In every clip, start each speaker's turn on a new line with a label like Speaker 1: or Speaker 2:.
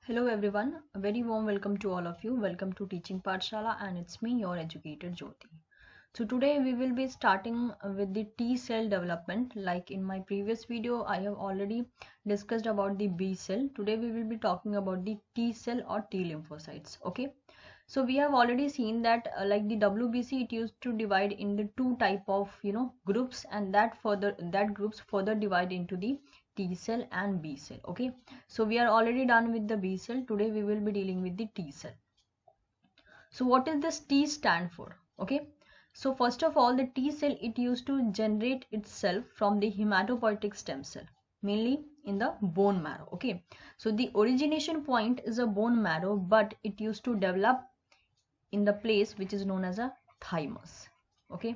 Speaker 1: Hello everyone, a very warm welcome to all of you. Welcome to Teaching Pathshala and it's me, your educator Jyoti. So today we will be starting with the T cell development. Like in my previous video, I have already discussed about the B cell. Today we will be talking about the T cell or T lymphocytes. Okay. So we have already seen that like the WBC, it used to divide in the two type of groups, and that groups further divide into the T cell and B cell. Okay, so we are already done with the B cell. Today we will be dealing with the T cell. So what is this T stand for? Okay, so first of all, the T cell, it used to generate itself from the hematopoietic stem cell, mainly in the bone marrow. Okay, so the origination point is a bone marrow, but it used to develop in the place which is known as a thymus. Okay,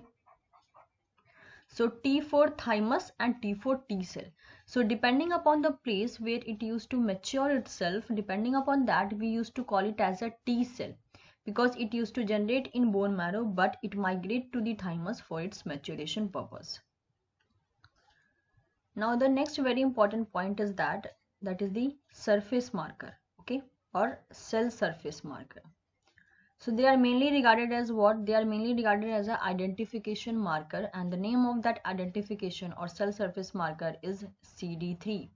Speaker 1: so T for thymus and T for T cell. So depending upon the place where it used to mature itself, depending upon that, we used to call it as a T cell, because it used to generate in bone marrow, but it migrate to the thymus for its maturation purpose. Now the next very important point is that is the surface marker, okay, or cell surface marker. So they are mainly regarded as what? They are mainly regarded as an identification marker, and the name of that identification or cell surface marker is CD3.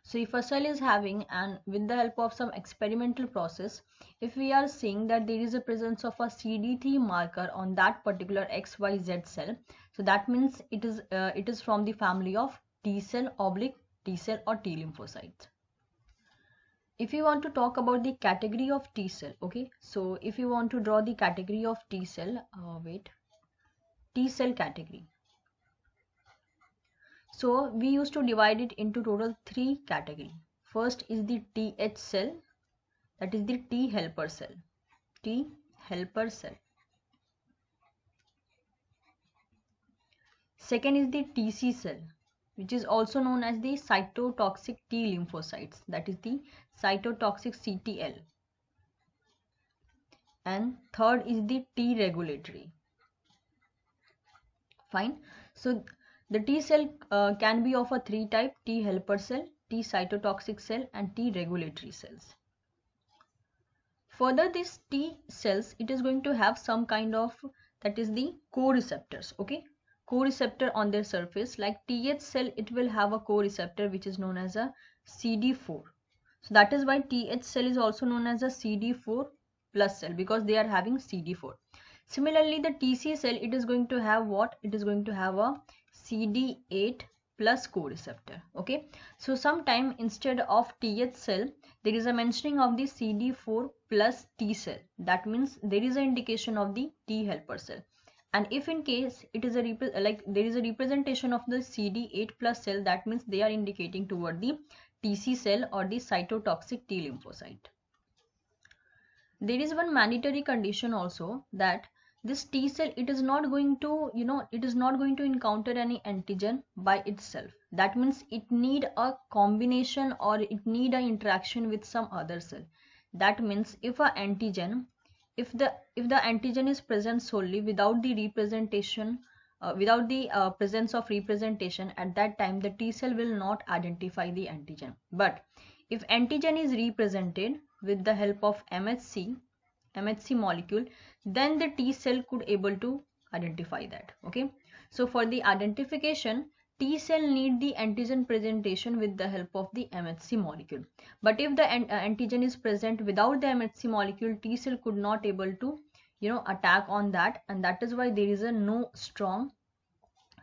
Speaker 1: So if a cell is having, and with the help of some experimental process, if we are seeing that there is a presence of a CD3 marker on that particular XYZ cell, so that means it is from the family of T cell oblique T cell or T lymphocytes. If you want to talk about the category of T cell, okay, so if you want to draw the category of T cell, T cell category. So we used to divide it into total 3 categories. First is the TH cell, that is the T helper cell. T helper cell. Second is the TC cell, which is also known as the cytotoxic T lymphocytes, that is the cytotoxic CTL. And third is the T regulatory. Fine. So the T cell can be of a 3 type: T helper cell, T cytotoxic cell, and T regulatory cells. Further, these T cells, it is going to have some kind of, that is the co-receptors. Okay, co-receptor on their surface. Like TH cell, it will have a co-receptor which is known as a CD4. So that is why TH cell is also known as a CD4 plus cell, because they are having CD4. Similarly, the TC cell, it is going to have what? It is going to have a CD8 plus co-receptor. Okay, so sometime instead of TH cell, there is a mentioning of the CD4 plus T cell. That means there is an indication of the T helper cell. And if in case it is there is a representation of the CD8 plus cell, that means they are indicating toward the TC cell or the cytotoxic T lymphocyte. There is one mandatory condition also, that this T cell, it is not going to encounter any antigen by itself. That means it need a combination, or it need an interaction with some other cell. That means if the antigen is present solely without the representation, presence of representation, at that time the T cell will not identify the antigen. But if antigen is represented with the help of MHC molecule, then the T cell could able to identify that. Okay, so for the identification, T cell need the antigen presentation with the help of the MHC molecule. But if the antigen is present without the MHC molecule, T cell could not able to attack on that, and that is why there is a no strong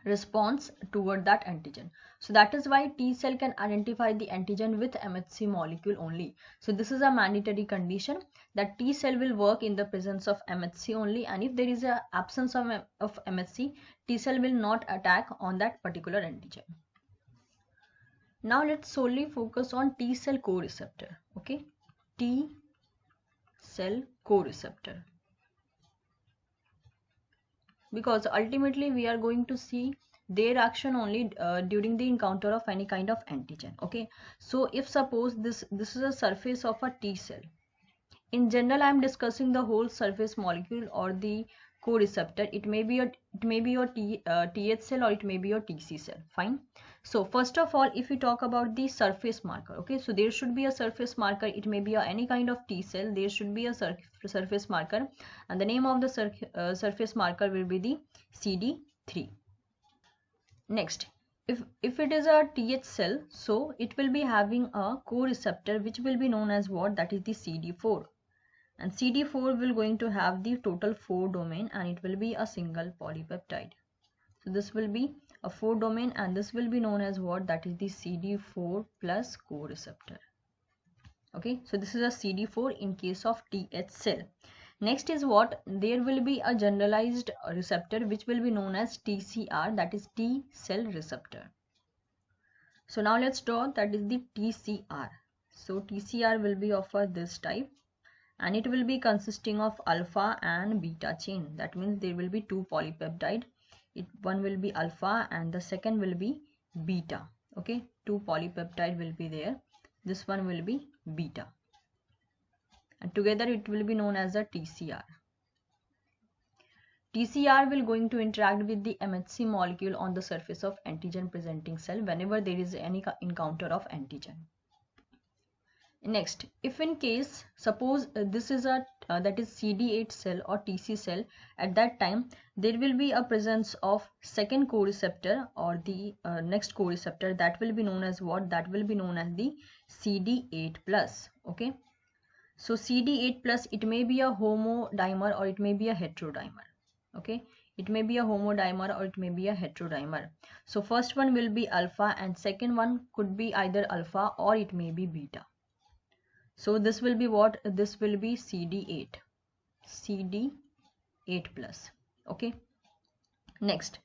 Speaker 1: response toward that antigen. So that is why T cell can identify the antigen with MHC molecule only. So this is a mandatory condition, that T cell will work in the presence of MHC only, and if there is a absence of MHC, T cell will not attack on that particular antigen. Now let's solely focus on T cell co-receptor. Okay, T cell co-receptor, because ultimately we are going to see their action only during the encounter of any kind of antigen. Okay, so if suppose this is a surface of a T cell, in general I am discussing the whole surface molecule or the co-receptor. It may be your TH cell or it may be your TC cell. Fine. So first of all, if we talk about the surface marker, okay, so there should be a surface marker. It may be any kind of T cell. There should be a surface marker, and the name of the surface marker will be the CD3. Next, if it is a TH cell, so it will be having a co-receptor which will be known as what? That is the CD4. And CD4 will going to have the total 4 domain, and it will be a single polypeptide. So this will be a 4 domain, and this will be known as what? That is the CD4 plus co-receptor. Okay, so this is a CD4 in case of TH cell. Next is what? There will be a generalized receptor which will be known as TCR, that is T cell receptor. So now let's draw, that is the TCR. So TCR will be of this type, and it will be consisting of alpha and beta chain. That means there will be 2 polypeptide. One will be alpha and the second will be beta. Okay, 2 polypeptide will be there. This one will be beta, and together it will be known as a TCR. TCR will going to interact with the MHC molecule on the surface of antigen presenting cell whenever there is any encounter of antigen. Next, if in case suppose this is a that is CD8 cell or TC cell, at that time there will be a presence of second co-receptor or the next co-receptor, that will be known as what? That will be known as the CD8 plus. Okay, so CD8 plus, it may be a homodimer or it may be a heterodimer. Okay, it may be a homodimer or it may be a heterodimer. So first one will be alpha and second one could be either alpha or it may be beta. So this will be what? This will be CD8 plus. Okay, next,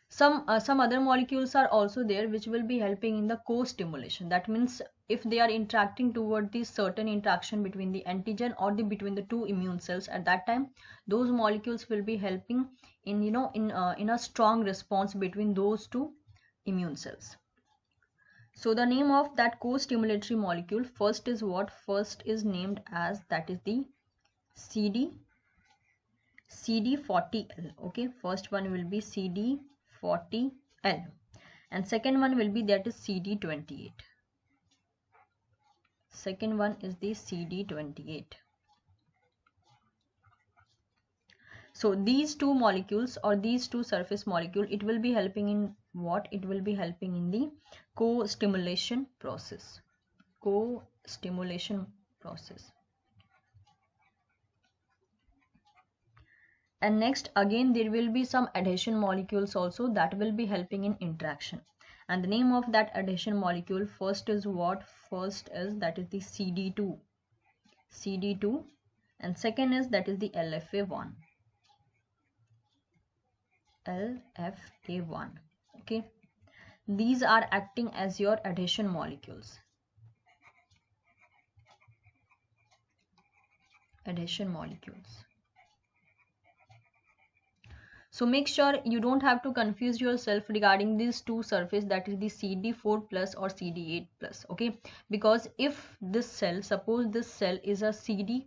Speaker 1: some other molecules are also there which will be helping in the co-stimulation. That means if they are interacting toward the certain interaction between the antigen or between the 2 immune cells, at that time those molecules will be helping in in a strong response between those 2 immune cells. So the name of that co-stimulatory molecule first is what? First is named as, that is the CD40L. Okay, first one will be CD40L and second one will be, that is CD28. Second one is the CD28. So these 2 molecules or these 2 surface molecule, it will be helping in what? It will be helping in the co-stimulation process. Co-stimulation process. And next, again there will be some adhesion molecules also that will be helping in interaction. And the name of that adhesion molecule first is what? First is, that is the CD2, and second is, that is the LFA1. Okay, these are acting as your adhesion molecules. So make sure you don't have to confuse yourself regarding these 2 surface, that is the CD4 plus or CD8 plus. Okay, because if this cell, suppose this cell is a TH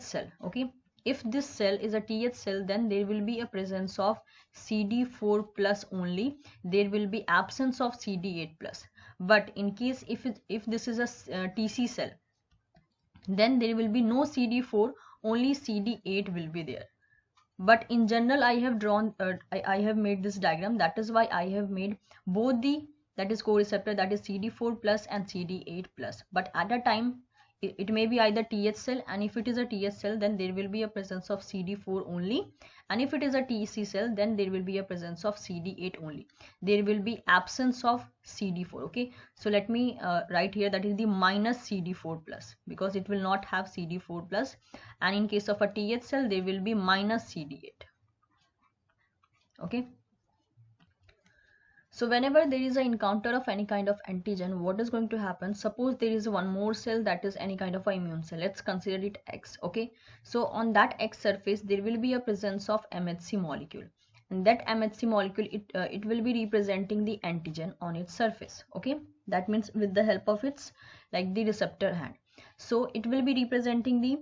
Speaker 1: cell. Okay, if this cell is a TH cell, then there will be a presence of CD4 plus only. There will be absence of CD8 plus. But in case if this is a TC cell, then there will be no CD4, only CD8 will be there. But in general, I have drawn I have made this diagram. That is why I have made both the, that is co-receptor, that is CD4 plus and CD8 plus. But at a time it may be either TH cell, and if it is a TH cell, then there will be a presence of CD4 only, and if it is a TC cell, then there will be a presence of CD8 only. There will be absence of CD4. Okay, so let me write here, that is the minus CD4 plus, because it will not have CD4 plus, and in case of a TH cell there will be minus CD8. Okay, so whenever there is an encounter of any kind of antigen, what is going to happen? Suppose there is one more cell that is any kind of an immune cell. Let's consider it X. Okay, so on that X surface there will be a presence of MHC molecule, and that MHC molecule, it will be representing the antigen on its surface. Okay, that means with the help of its, like the receptor hand. So it will be representing the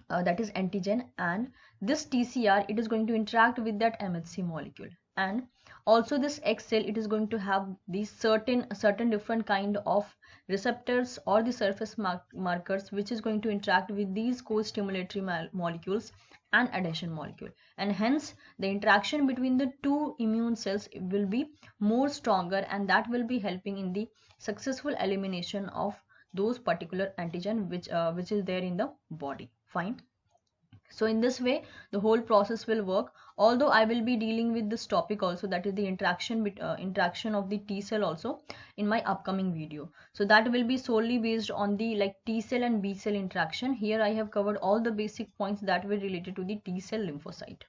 Speaker 1: that is antigen, and this TCR, it is going to interact with that MHC molecule. And also this X cell, it is going to have these certain different kind of receptors or the surface markers which is going to interact with these co-stimulatory molecules and adhesion molecule, and hence the interaction between the two immune cells will be more stronger, and that will be helping in the successful elimination of those particular antigen which is there in the body. Fine. So in this way the whole process will work, although I will be dealing with this topic also, that is the interaction of the T cell also in my upcoming video. So that will be solely based on the like T cell and B cell interaction. Here I have covered all the basic points that were related to the T cell lymphocyte.